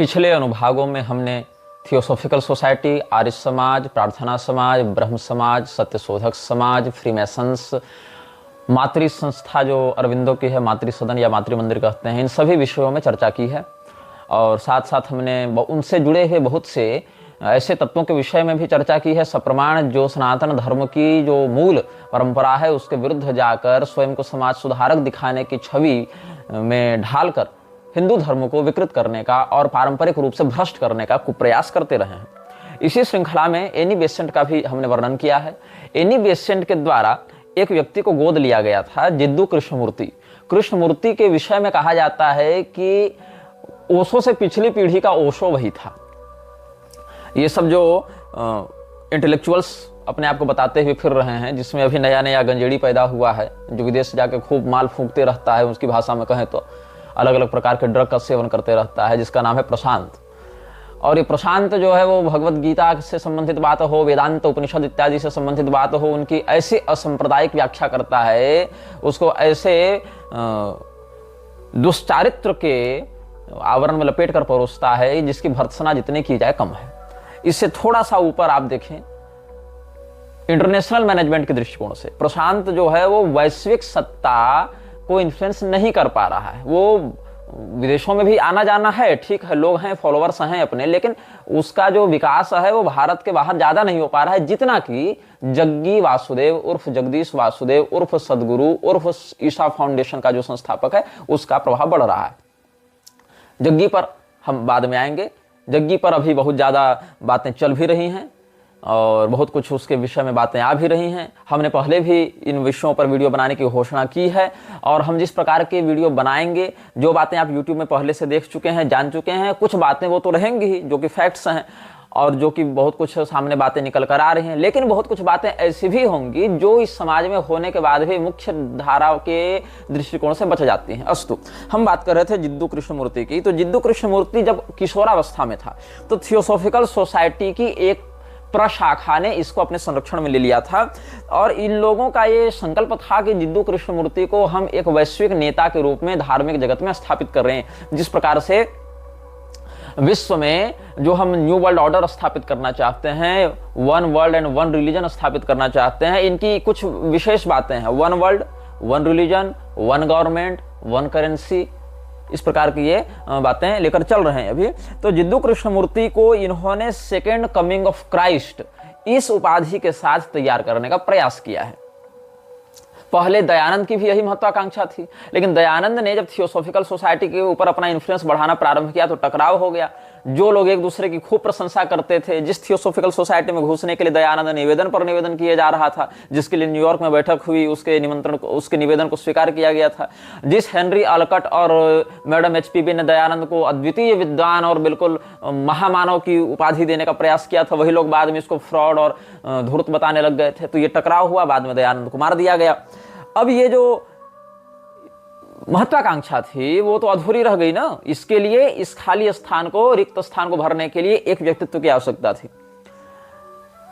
पिछले अनुभागों में हमने थियोसॉफिकल सोसाइटी, आर्य समाज, प्रार्थना समाज, ब्रह्म समाज, सत्यशोधक समाज, फ्रीमेसन्स, मातृ संस्था जो अरविंदो की है, मातृ सदन या मातृ मंदिर कहते हैं, इन सभी विषयों में चर्चा की है। और साथ साथ हमने उनसे जुड़े हुए बहुत से ऐसे तत्वों के विषय में भी चर्चा की है, सप्रमाण जो सनातन धर्म की जो मूल परंपरा है उसके विरुद्ध जाकर स्वयं को समाज सुधारक दिखाने की छवि में ढालकर हिंदू धर्म को विकृत करने का और पारंपरिक रूप से भ्रष्ट करने का कुप्रयास करते रहे हैं। इसी श्रृंखला में एनी बेसेंट का भी हमने वर्णन किया है। एनी बेसेंट के द्वारा एक व्यक्ति को गोद लिया गया था, जिद्दू कृष्णमूर्ति। कृष्णमूर्ति के विषय में कहा जाता है कि ओशो से पिछली पीढ़ी का ओशो वही था। ये सब जो इंटेलेक्चुअल्स अपने आप को बताते हुए फिर रहे हैं, जिसमें अभी नया नया गंजेड़ी पैदा हुआ है जो विदेश से जाके खूब माल फूंकते रहता है, उसकी भाषा में कहें तो अलग अलग प्रकार के ड्रग का सेवन करते रहता है, जिसका नाम है प्रशांत। और ये प्रशांत जो है वो भगवत गीता से संबंधित बात हो, वेदांत उपनिषद इत्यादि से संबंधित बात हो, उनकी ऐसी असंप्रदायिक व्याख्या करता है, उसको ऐसे दुष्चारित्र के आवरण में लपेट कर परोसता है जिसकी भर्त्सना जितनी की जाए कम है। इससे थोड़ा सा ऊपर आप देखें, इंटरनेशनल मैनेजमेंट के दृष्टिकोण से प्रशांत जो है वो वैश्विक सत्ता को इन्फ्लुएंस नहीं कर पा रहा है। वो विदेशों में भी आना जाना है, ठीक है, लोग हैं, फॉलोअर्स हैं अपने, लेकिन उसका जो विकास है वो भारत के बाहर ज्यादा नहीं हो पा रहा है जितना कि जग्गी वासुदेव उर्फ जगदीश वासुदेव उर्फ सदगुरु उर्फ ईशा फाउंडेशन का जो संस्थापक है उसका प्रभाव बढ़ रहा है। जग्गी पर हम बाद में आएंगे। जग्गी पर अभी बहुत ज़्यादा बातें चल भी रही हैं और बहुत कुछ उसके विषय में बातें आ भी रही हैं। हमने पहले भी इन विषयों पर वीडियो बनाने की घोषणा की है और हम जिस प्रकार के वीडियो बनाएंगे, जो बातें आप YouTube में पहले से देख चुके हैं, जान चुके हैं, कुछ बातें वो तो रहेंगी ही जो कि फैक्ट्स हैं और जो कि बहुत कुछ सामने बातें निकल कर आ रही हैं, लेकिन बहुत कुछ बातें ऐसी भी होंगी जो इस समाज में होने के बाद भी मुख्य धारा के दृष्टिकोण से बच जाती हैं। अस्तु, हम बात कर रहे थे जिद्दू कृष्णमूर्ति की। तो जिद्दू कृष्णमूर्ति जब किशोरावस्था में था तो थियोसॉफिकल सोसाइटी की एक प्रशाखा ने इसको अपने संरक्षण में ले लिया था और इन लोगों का ये संकल्प था कि जिद्दू कृष्णमूर्ति को हम एक वैश्विक नेता के रूप में धार्मिक जगत में स्थापित कर रहे हैं। जिस प्रकार से विश्व में जो हम न्यू वर्ल्ड ऑर्डर स्थापित करना चाहते हैं, one world and one religion स्थापित करना चाहते हैं, इनकी कुछ विशेष बातें हैं। One world, one religion, one government, one currency, इस प्रकार की ये बातें लेकर चल रहे हैं अभी। तो जिद्दू कृष्णमूर्ति को इन्होंने सेकेंड कमिंग ऑफ क्राइस्ट इस उपाधि के साथ तैयार करने का प्रयास किया है। पहले दयानंद की भी यही महत्वाकांक्षा थी, लेकिन दयानंद ने जब थियोसॉफिकल सोसाइटी के ऊपर अपना इन्फ्लुएंस बढ़ाना प्रारंभ किया तो टकराव हो गया। जो लोग एक दूसरे की खूब प्रशंसा करते थे, जिस थियोसॉफिकल सोसाइटी में घुसने के लिए दयानंद निवेदन पर निवेदन किया जा रहा था, जिसके लिए न्यूयॉर्क में बैठक हुई, उसके निवेदन को स्वीकार किया गया था, जिस हेनरी अलकट और मैडम HPB ने दयानंद को अद्वितीय विद्वान और बिल्कुल महामानव की उपाधि देने का प्रयास किया था, वही लोग बाद में इसको फ्रॉड और धूर्त बताने लग गए थे। तो ये टकराव हुआ, बाद में दयानंद को मार दिया गया। अब ये जो महत्वाकांक्षा थी वो तो अधूरी रह गई ना। इसके लिए इस खाली स्थान को, रिक्त स्थान को भरने के लिए एक व्यक्तित्व की आवश्यकता थी।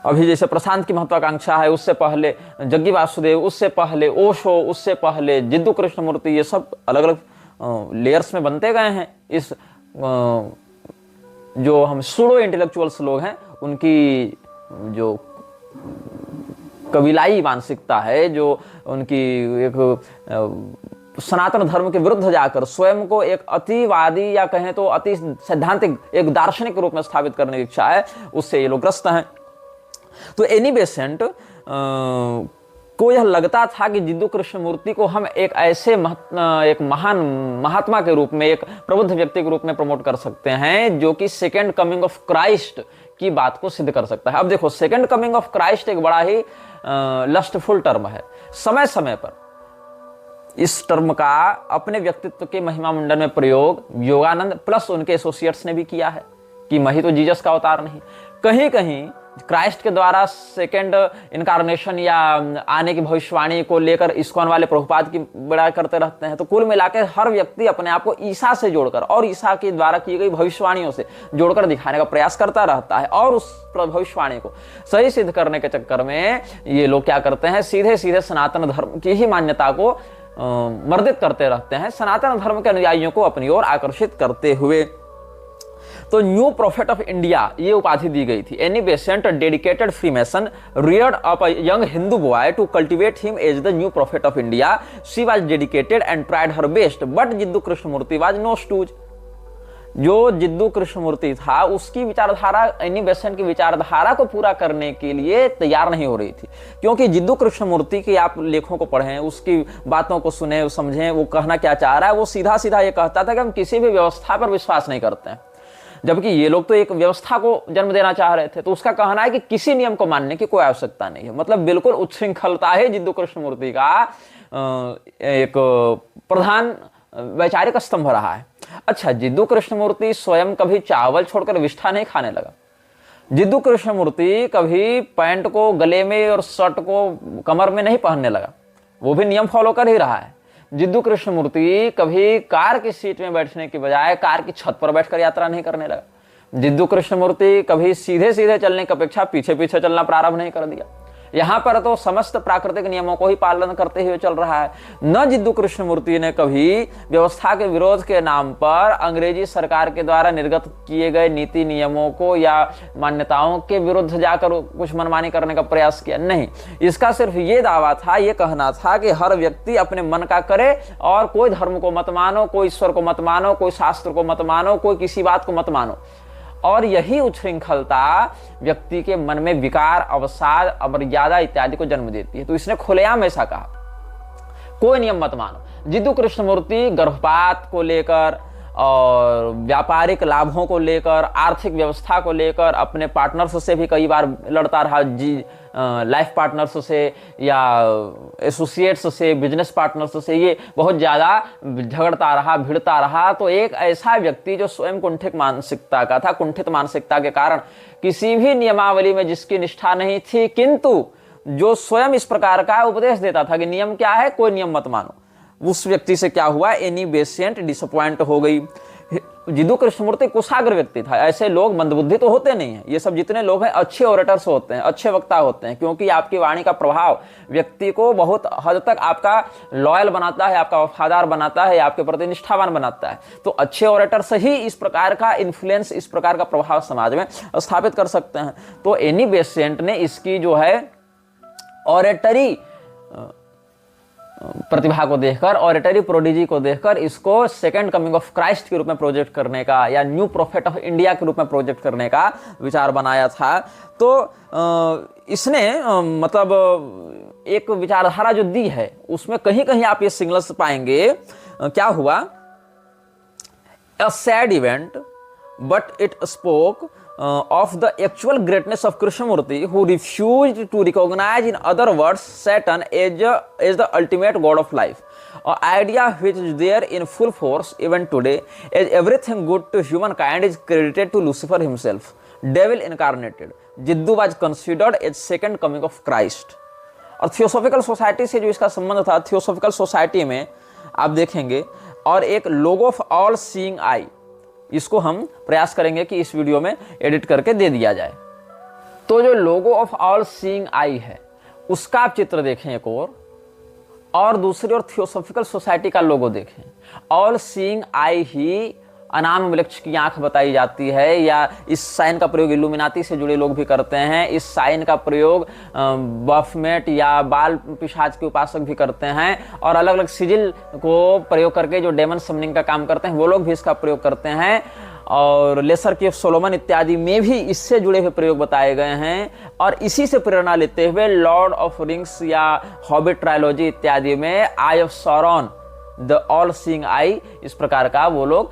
अभी जैसे प्रशांत की महत्वाकांक्षा है, उससे पहले जग्गी वासुदेव, उससे पहले ओशो, उससे पहले जिद्दू कृष्णमूर्ति, ये सब अलग अलग लेयर्स में बनते गए हैं। इस जो हम सूडो इंटेलेक्चुअल्स लोग हैं उनकी जो कबीलाई मानसिकता है, जो उनकी एक सनातन धर्म के विरुद्ध जाकर स्वयं को एक अतिवादी या कहें तो अति सैद्धांतिक एक दार्शनिक रूप में स्थापित करने की इच्छा है, उससे ये लोग ग्रस्त हैं। तो एनी बेसेंट को यह लगता था कि जिद्दू कृष्णमूर्ति को हम एक ऐसे एक महान महात्मा के रूप में, एक प्रबुद्ध व्यक्ति के रूप में प्रमोट कर सकते हैं जो कि सेकेंड कमिंग ऑफ क्राइस्ट की बात को सिद्ध कर सकता है। अब देखो, सेकेंड कमिंग ऑफ क्राइस्ट एक बड़ा ही लस्टफुल टर्म है। समय समय पर इस टर्म का अपने व्यक्तित्व के महिमा मंडन में प्रयोग योगानंद प्लस उनके एसोसिएट्स ने भी किया है कि मही तो जीसस का अवतार नहीं। कहीं कहीं क्राइस्ट के द्वारा सेकेंड इनकारनेशन या आने की भविष्यवाणी को लेकर इस्कॉन वाले प्रभुपाद की बड़ाई करते रहते हैं। तो कुल मिलाकर हर व्यक्ति अपने आप को ईसा से जोड़कर और ईसा के द्वारा की गई भविष्यवाणियों से जोड़कर दिखाने का प्रयास करता रहता है और उस भविष्यवाणी को सही सिद्ध करने के चक्कर में ये लोग क्या करते हैं, सीधे सीधे सनातन धर्म की ही मान्यता को मर्दित करते रहते हैं, सनातन धर्म के अनुयायियों को अपनी ओर आकर्षित करते हुए। तो न्यू प्रॉफिट ऑफ इंडिया ये उपाधि दी गई थी। Annie Besant dedicated freemason reared up a young Hindu boy to cultivate him as the new prophet of India. She was dedicated and tried her best but Jiddu Krishnamurti was no stooge. जो जिद्दू कृष्णमूर्ति था उसकी विचारधारा Annie Besant की विचारधारा को पूरा करने के लिए तैयार नहीं हो रही थी, क्योंकि जिद्दू कृष्णमूर्ति के आप लेखों को पढ़ें, उसकी बातों को सुने, समझें वो कहना क्या चाह रहा है। वो सीधा सीधा ये कहता था कि हम किसी भी व्यवस्था पर विश्वास नहीं करते हैं, जबकि ये लोग तो एक व्यवस्था को जन्म देना चाह रहे थे। तो उसका कहना है कि किसी नियम को मानने की कोई आवश्यकता नहीं है। मतलब बिल्कुल उच्छृंखलता है जिद्दू कृष्णमूर्ति का एक प्रधान वैचारिक स्तंभ रहा है। अच्छा, जिद्दू कृष्णमूर्ति स्वयं कभी चावल छोड़कर विष्ठा नहीं खाने लगा। जिद्दू कृष्णमूर्ति कभी पैंट को गले में और शर्ट को कमर में नहीं पहनने लगा, वो भी नियम फॉलो कर ही रहा है। जिद्दू कृष्णमूर्ति कभी कार की सीट में बैठने की बजाय कार की छत पर बैठकर यात्रा नहीं करने लगा। जिद्दू कृष्णमूर्ति कभी सीधे सीधे चलने की अपेक्षा पीछे पीछे चलना प्रारंभ नहीं कर दिया। यहां पर तो समस्त प्राकृतिक नियमों को ही पालन करते हुए चल रहा है। न जिद्दू कृष्णमूर्ति ने कभी व्यवस्था के विरोध के नाम पर अंग्रेजी सरकार के द्वारा निर्गत किए गए नीति नियमों को या मान्यताओं के विरुद्ध जाकर कुछ मनमानी करने का प्रयास किया, नहीं। इसका सिर्फ ये दावा था, ये कहना था कि हर व्यक्ति अपने मन का करे और कोई धर्म को मत मानो, कोई ईश्वर को मत मानो, कोई शास्त्र को मत मानो, कोई किसी बात को मत मानो। और यही उच्छृंखलता व्यक्ति के मन में विकार, अवसाद, अमर्यादा इत्यादि को जन्म देती है। तो इसने खुलेआम ऐसा कहा, कोई नियम मत मानो। जिद्दू कृष्णमूर्ति गर्भपात को लेकर और व्यापारिक लाभों को लेकर, आर्थिक व्यवस्था को लेकर अपने पार्टनर्स से भी कई बार लड़ता रहा, लाइफ पार्टनर्स से या एसोसिएट्स से, बिजनेस पार्टनर्स से ये बहुत ज़्यादा झगड़ता रहा, भिड़ता रहा। तो एक ऐसा व्यक्ति जो स्वयं कुंठित मानसिकता का था, कुंठित मानसिकता के कारण किसी भी नियमावली में जिसकी निष्ठा नहीं थी, किंतु जो स्वयं इस प्रकार का उपदेश देता था कि नियम क्या है, कोई नियम मत मानो, उस व्यक्ति से क्या हुआ, एनी बेसेंट डिसअपॉइंट हो गई। जिद्दू कृष्णमूर्ति कुशाग्र व्यक्ति था। ऐसे लोग मंदबुद्धि तो होते नहीं हैं। ये सब जितने लोग हैं अच्छे ओरेटर्स होते हैं, अच्छे वक्ता होते हैं, क्योंकि आपकी वाणी का प्रभाव व्यक्ति को बहुत हद तक आपका लॉयल बनाता है, आपका वफादार बनाता है, आपके प्रति निष्ठावान बनाता है। तो अच्छे ओरेटर्स ही इस प्रकार का इन्फ्लुएंस, इस प्रकार का प्रभाव समाज में स्थापित कर सकते हैं। तो एनी बेसेंट ने इसकी जो है ऑरेटरी प्रतिभा को देखकर, ऑरेटरी प्रोडिजी को देखकर इसको सेकंड कमिंग ऑफ क्राइस्ट के रूप में प्रोजेक्ट करने का या न्यू प्रॉफिट ऑफ इंडिया के रूप में प्रोजेक्ट करने का विचार बनाया था। तो इसने मतलब एक विचारधारा जो दी है उसमें कहीं कहीं आप ये सिग्नल्स पाएंगे। क्या हुआ, a sad event but it spoke of the actual greatness of Krishnamurti, who refused to recognize, in other words, Satan as the ultimate god of life, an idea which is there in full force even today, as everything good to humankind is credited to Lucifer himself, devil incarnated. Jiddu was considered as second coming of Christ. और theosophical society से जो इसका संबंध था, theosophical society में आप देखेंगे, और एक लोगो ऑफ ऑल सीइंग आई, इसको हम प्रयास करेंगे कि इस वीडियो में एडिट करके दे दिया जाए। तो जो लोगो ऑफ ऑल सीइंग आई है उसका आप चित्र देखें एक और दूसरी ओर थियोसॉफिकल सोसाइटी का लोगो देखें। ऑल सीइंग आई ही अनाम वृक्ष की आंख बताई जाती है, या इस साइन का प्रयोग इल्यूमिनाती से जुड़े लोग भी करते हैं। इस साइन का प्रयोग बफमेट या बाल पिशाच के उपासक भी करते हैं, और अलग अलग सिजिल को प्रयोग करके जो डेमन समनिंग का काम करते हैं वो लोग भी इसका प्रयोग करते हैं। और लेसर केव सोलोमन इत्यादि में भी इससे जुड़े हुए प्रयोग बताए गए हैं। और इसी से प्रेरणा लेते हुए लॉर्ड ऑफ रिंग्स या हॉबिट ट्रायलॉजी इत्यादि में eye of Sauron, the all seeing eye, इस प्रकार का वो लोग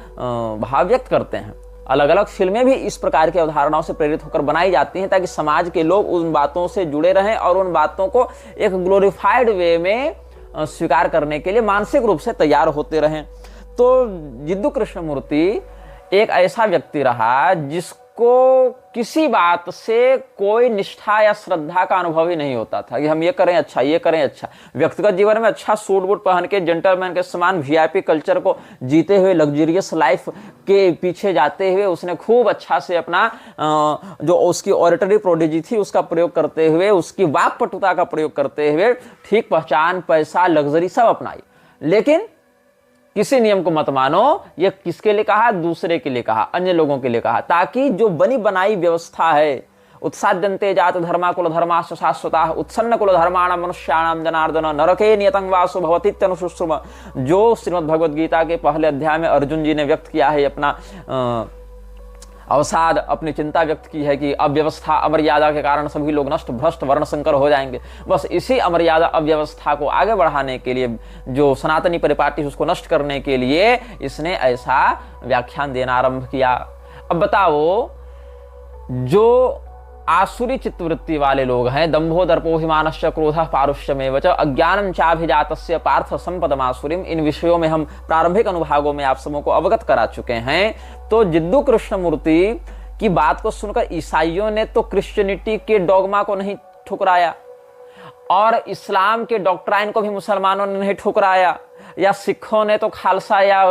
भाव व्यक्त करते हैं। अलग अलग फिल्में भी इस प्रकार की अवधारणाओं से प्रेरित होकर बनाई जाती हैं ताकि समाज के लोग उन बातों से जुड़े रहें और उन बातों को एक ग्लोरीफाइड वे में स्वीकार करने के लिए मानसिक रूप से तैयार होते रहें। तो जिद्दू कृष्णमूर्ति एक ऐसा व्यक्ति रहा जिसको किसी बात से कोई निष्ठा या श्रद्धा का अनुभव ही नहीं होता था कि हम ये करें अच्छा, ये करें अच्छा। व्यक्तिगत जीवन में अच्छा सूट बूट पहन के जेंटलमैन के समान वीआईपी कल्चर को जीते हुए, लग्जरियस लाइफ के पीछे जाते हुए उसने खूब अच्छा से अपना जो उसकी ऑरेटरी प्रोडिजी थी उसका प्रयोग करते हुए, उसकी वाक्पटुता का प्रयोग करते हुए ठीक पहचान, पैसा, लग्जरी सब अपनाई। लेकिन किसी नियम को मत मानो। ये किसके लिए कहा? दूसरे के लिए कहा, अन्य लोगों के लिए कहा, ताकि जो बनी बनाई व्यवस्था है, उत्साद्यन्ते जात धर्मा कुल धर्माश्च शाश्वताः उत्सन्न कुल धर्माणाम मनुष्याणाम जनार्दन नरके नियतं वासो भवतीत्यनुशुश्रुम, जो श्रीमद् भगवद गीता के पहले अध्याय में अर्जुन जी ने व्यक्त किया है, अपना अवसाद, अपनी चिंता व्यक्त की है कि अव्यवस्था अमर्यादा के कारण सभी लोग नष्ट भ्रष्ट वर्ण संकर हो जाएंगे। बस इसी अमर्यादा अव्यवस्था को आगे बढ़ाने के लिए, जो सनातनी परिपाटी उसको नष्ट करने के लिए इसने ऐसा व्याख्यान देना आरंभ किया। अब बताओ, जो आसुरी चित्तवृत्ति वाले लोग हैं, दंभो दर्पोहिमानश्च क्रोधः पारुष्यमेव च अज्ञानं चाभिजातस्य पार्थ संपदमासुरीम, इन विषयों में हम प्रारंभिक अनुभागों में आप सबों को अवगत करा चुके हैं। तो जिद्दू कृष्णमूर्ति की बात को सुनकर ईसाइयों ने तो क्रिश्चियनिटी के डॉगमा को नहीं ठुकराया, और इस्लाम के डॉक्ट्राइन को भी मुसलमानों ने नहीं ठुकराया, या सिखों ने तो खालसा या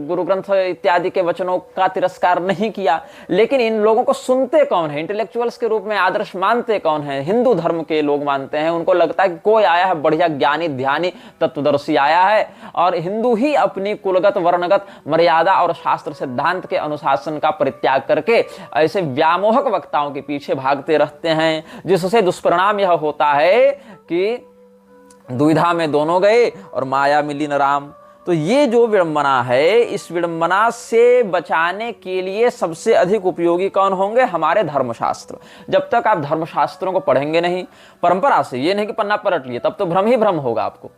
गुरु ग्रंथ इत्यादि के वचनों का तिरस्कार नहीं किया। लेकिन इन लोगों को सुनते कौन है? इंटेलेक्चुअल्स के रूप में आदर्श मानते कौन है? हिंदू धर्म के लोग मानते हैं। उनको लगता है कि कोई आया है बढ़िया ज्ञानी ध्यानी तत्वदर्शी आया है, और हिंदू ही अपनी कुलगत वर्णगत मर्यादा और शास्त्र सिद्धांत के अनुशासन का परित्याग करके ऐसे व्यामोहक वक्ताओं के पीछे भागते रहते हैं, जिससे दुष्परिणाम यह होता है कि दुविधा में दोनों गए और माया मिली न राम। तो ये जो विडंबना है, इस विडंबना से बचाने के लिए सबसे अधिक उपयोगी कौन होंगे? हमारे धर्मशास्त्र। जब तक आप धर्मशास्त्रों को पढ़ेंगे नहीं परंपरा से, ये नहीं कि पन्ना पलट लिए, तब तो भ्रम ही भ्रम होगा आपको।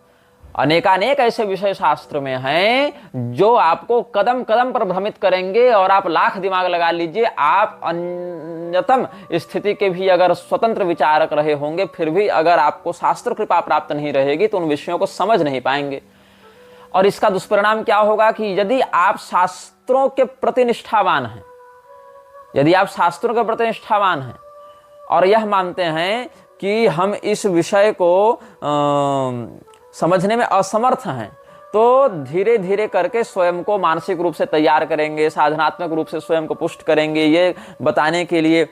अनेकानेक ऐसे विषय शास्त्र में हैं जो आपको कदम कदम पर भ्रमित करेंगे, और आप लाख दिमाग लगा लीजिए, आप अन्यतम स्थिति के भी अगर स्वतंत्र विचारक रहे होंगे, फिर भी अगर आपको शास्त्र कृपा प्राप्त नहीं रहेगी तो उन विषयों को समझ नहीं पाएंगे। और इसका दुष्परिणाम क्या होगा कि यदि आप शास्त्रों के प्रति निष्ठावान हैं, यदि आप शास्त्रों के प्रति निष्ठावान हैं और यह मानते हैं कि हम इस विषय को समझने में असमर्थ हैं, तो धीरे धीरे करके स्वयं को मानसिक रूप से तैयार करेंगे, साधनात्मक रूप से स्वयं को पुष्ट करेंगे, ये बताने के लिए,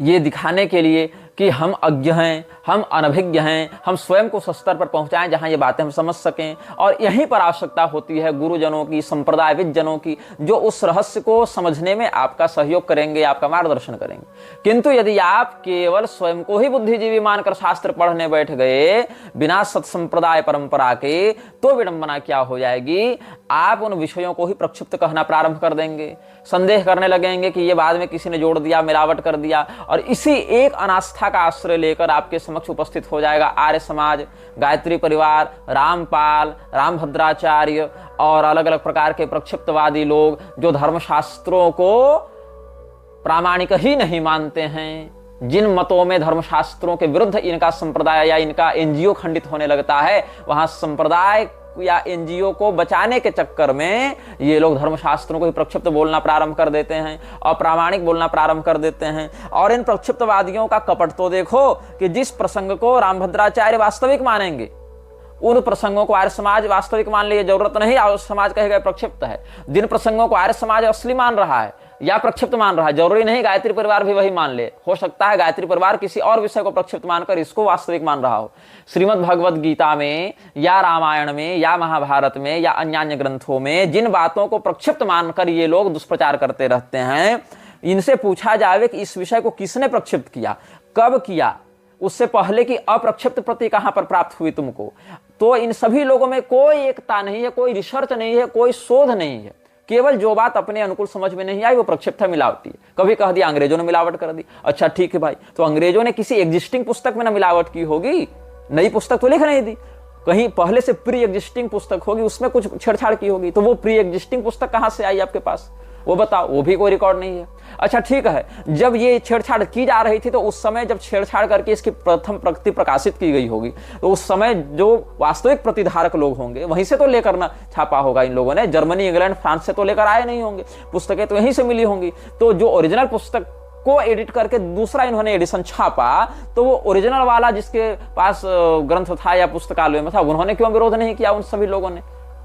ये दिखाने के लिए कि हम अज्ञ हैं, हम अनभिज्ञ हैं, हम स्वयं को उस स्तर पर पहुंचाएं जहां ये बातें हम समझ सकें। और यहीं पर आवश्यकता होती है गुरुजनों की, संप्रदायविद जनों की, जो उस रहस्य को समझने में आपका सहयोग करेंगे, आपका मार्गदर्शन करेंगे। किंतु यदि आप केवल स्वयं को ही बुद्धिजीवी मानकर शास्त्र पढ़ने बैठ गए बिना सत्संप्रदाय परंपरा के, तो विडंबना क्या हो जाएगी? आप उन विषयों को ही प्रक्षिप्त कहना प्रारंभ कर देंगे, संदेह करने लगेंगे कि ये बाद में किसी ने जोड़ दिया, मिलावट कर दिया, और इसी एक अनास्था का आश्रय लेकर आपके समक्ष उपस्थित हो जाएगा आर्य समाज, गायत्री परिवार, रामपाल, रामभद्राचार्य और अलग अलग प्रकार के प्रक्षिप्तवादी लोग, जो धर्मशास्त्रों को प्रामाणिक ही नहीं मानते हैं। जिन मतों में धर्मशास्त्रों के विरुद्ध इनका संप्रदाय या इनका एनजीओ खंडित होने लगता है, वहां संप्रदाय या एनजीओ को बचाने के चक्कर में ये लोग धर्मशास्त्रों को ही प्रक्षिप्त बोलना प्रारंभ कर देते हैं, अप्रामाणिक बोलना प्रारंभ कर देते हैं। और इन प्रक्षिप्तवादियों का कपट तो देखो कि जिस प्रसंग को रामभद्राचार्य वास्तविक मानेंगे, उन प्रसंगों को आर्य समाज वास्तविक मान लिए, जरूरत नहीं आर्य समाज कहेगा प्रक्षिप्त है। जिन प्रसंगों को आर्य समाज असली मान रहा है या प्रक्षिप्त मान रहा है, जरूरी नहीं गायत्री परिवार भी वही मान ले। हो सकता है गायत्री परिवार किसी और विषय को प्रक्षिप्त मानकर इसको वास्तविक मान रहा हो। श्रीमद् भगवद गीता में या रामायण में या महाभारत में या अन्य ग्रंथों में जिन बातों को प्रक्षिप्त मानकर ये लोग दुष्प्रचार करते रहते हैं, इनसे पूछा जाए कि इस विषय को किसने प्रक्षिप्त किया, कब किया, उससे पहले की अप्रक्षिप्त प्रति कहां पर प्राप्त हुई तुमको, तो इन सभी लोगों में कोई एकता नहीं है, कोई रिसर्च नहीं है, कोई शोध नहीं है। केवल जो बात अपने अनुकूल समझ में नहीं आई वो प्रक्षिप्त है, मिलावटी है। कभी कह दिया अंग्रेजों ने मिलावट कर दी, अच्छा ठीक है भाई, तो अंग्रेजों ने किसी एग्जिस्टिंग पुस्तक में ना मिलावट की होगी, नई पुस्तक तो लिख नहीं दी, कहीं पहले से प्री एग्जिस्टिंग पुस्तक होगी, उसमें कुछ छेड़छाड़ की होगी, तो वो प्री एग्जिस्टिंग पुस्तक कहां से आई आपके पास, वो बताओ, वो भी कोई रिकॉर्ड नहीं है। अच्छा ठीक है, जब ये छेड़छाड़ की जा रही थी तो उस समय जब छेड़छाड़ करके इसकी प्रथम प्रति प्रकाशित की गई होगी, तो उस समय जो वास्तविक प्रतिधारक लोग होंगे वहीं से तो लेकर ना छापा होगा इन लोगों ने, जर्मनी इंग्लैंड फ्रांस से तो लेकर आए नहीं होंगे, पुस्तकें तो यहीं से मिली होंगी। तो जो ओरिजिनल पुस्तक को एडिट करके दूसरा इन्होंने एडिशन छापा, तो वो ओरिजिनल वाला जिसके पास ग्रंथ था या पुस्तकालय में था, उन्होंने क्यों विरोध नहीं किया? उन सभी लोगों ने,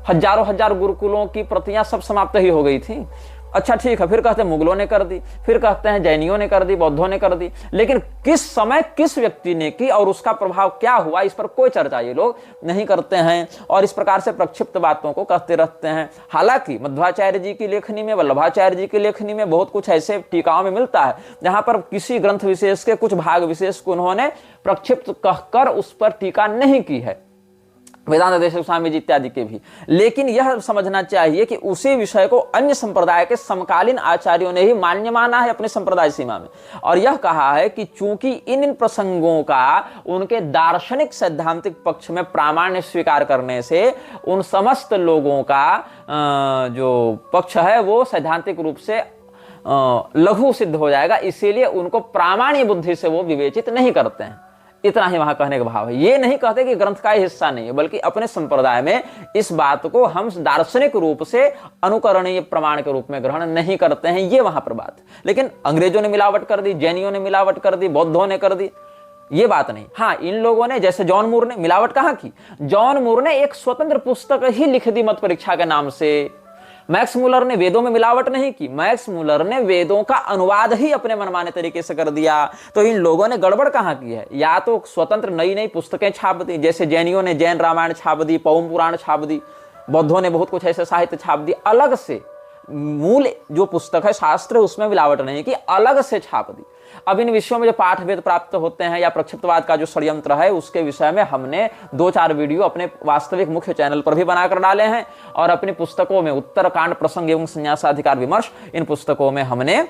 हजारों हजार गुरुकुलों की प्रतियां सब समाप्त ही हो गई थी, अच्छा ठीक है, फिर कहते हैं मुगलों ने कर दी, फिर कहते हैं जैनियों ने कर दी, बौद्धों ने कर दी, लेकिन किस समय किस व्यक्ति ने की और उसका प्रभाव क्या हुआ, इस पर कोई चर्चा ये लोग नहीं करते हैं और इस प्रकार से प्रक्षिप्त बातों को कहते रहते हैं। हालांकि मध्वाचार्य जी की लेखनी में, वल्लभाचार्य जी की लेखनी में बहुत कुछ ऐसे टीकाओं में मिलता है जहां पर किसी ग्रंथ विशेष के कुछ भाग विशेष को उन्होंने प्रक्षिप्त कहकर उस पर टीका नहीं की है, वेदांत देशिक स्वामी जी इत्यादि के भी। लेकिन यह समझना चाहिए कि उसी विषय को अन्य संप्रदाय के समकालीन आचार्यों ने ही मान्य माना है अपने संप्रदाय सीमा में, और यह कहा है कि चूंकि इन प्रसंगों का उनके दार्शनिक सैद्धांतिक पक्ष में प्रामाण्य स्वीकार करने से उन समस्त लोगों का जो पक्ष है वो सैद्धांतिक रूप से लघु सिद्ध हो जाएगा, इसीलिए उनको प्रामाण्य बुद्धि से वो विवेचित नहीं करते हैं। इतना ही वहां कहने का भाव है। ये नहीं कहते कि ग्रंथ का हिस्सा नहीं है, बल्कि अपने संप्रदाय में इस बात को हम दार्शनिक रूप से अनुकरणीय प्रमाण के रूप में ग्रहण नहीं करते हैं, ये वहां पर बात। लेकिन अंग्रेजों ने मिलावट कर दी, जैनियों ने मिलावट कर दी, बौद्धों ने कर दी, ये बात नहीं। हाँ, इन लोगों ने, जैसे जॉन मूर ने मिलावट कहां की? जॉन मूर ने एक स्वतंत्र पुस्तक ही लिख दी मत परीक्षा के नाम से। मैक्स मुलर ने वेदों में मिलावट नहीं की, मैक्स मुलर ने वेदों का अनुवाद ही अपने मनमाने तरीके से कर दिया। तो इन लोगों ने गड़बड़ कहां की है? या तो स्वतंत्र नई नई पुस्तकें छाप दी, जैसे जैनियों ने जैन रामायण छाप दी, पौम पुराण छाप दी, बौद्धों ने बहुत कुछ ऐसे साहित्य छाप दी, अलग से मूल जो पुस्तक है शास्त्र उसमें मिलावट नहीं की, अलग से छाप दी। अब इन विषयों में जो पाठ भेद प्राप्त होते हैं या प्रक्षिप्तवाद का जो षड्यंत्र है उसके विषय में हमने 2-4 वीडियो अपने वास्तविक मुख्य चैनल पर भी बनाकर डाले हैं, और अपनी पुस्तकों में उत्तरकांड प्रसंग एवं संन्यासाधिकार विमर्श, इन पुस्तकों में हमने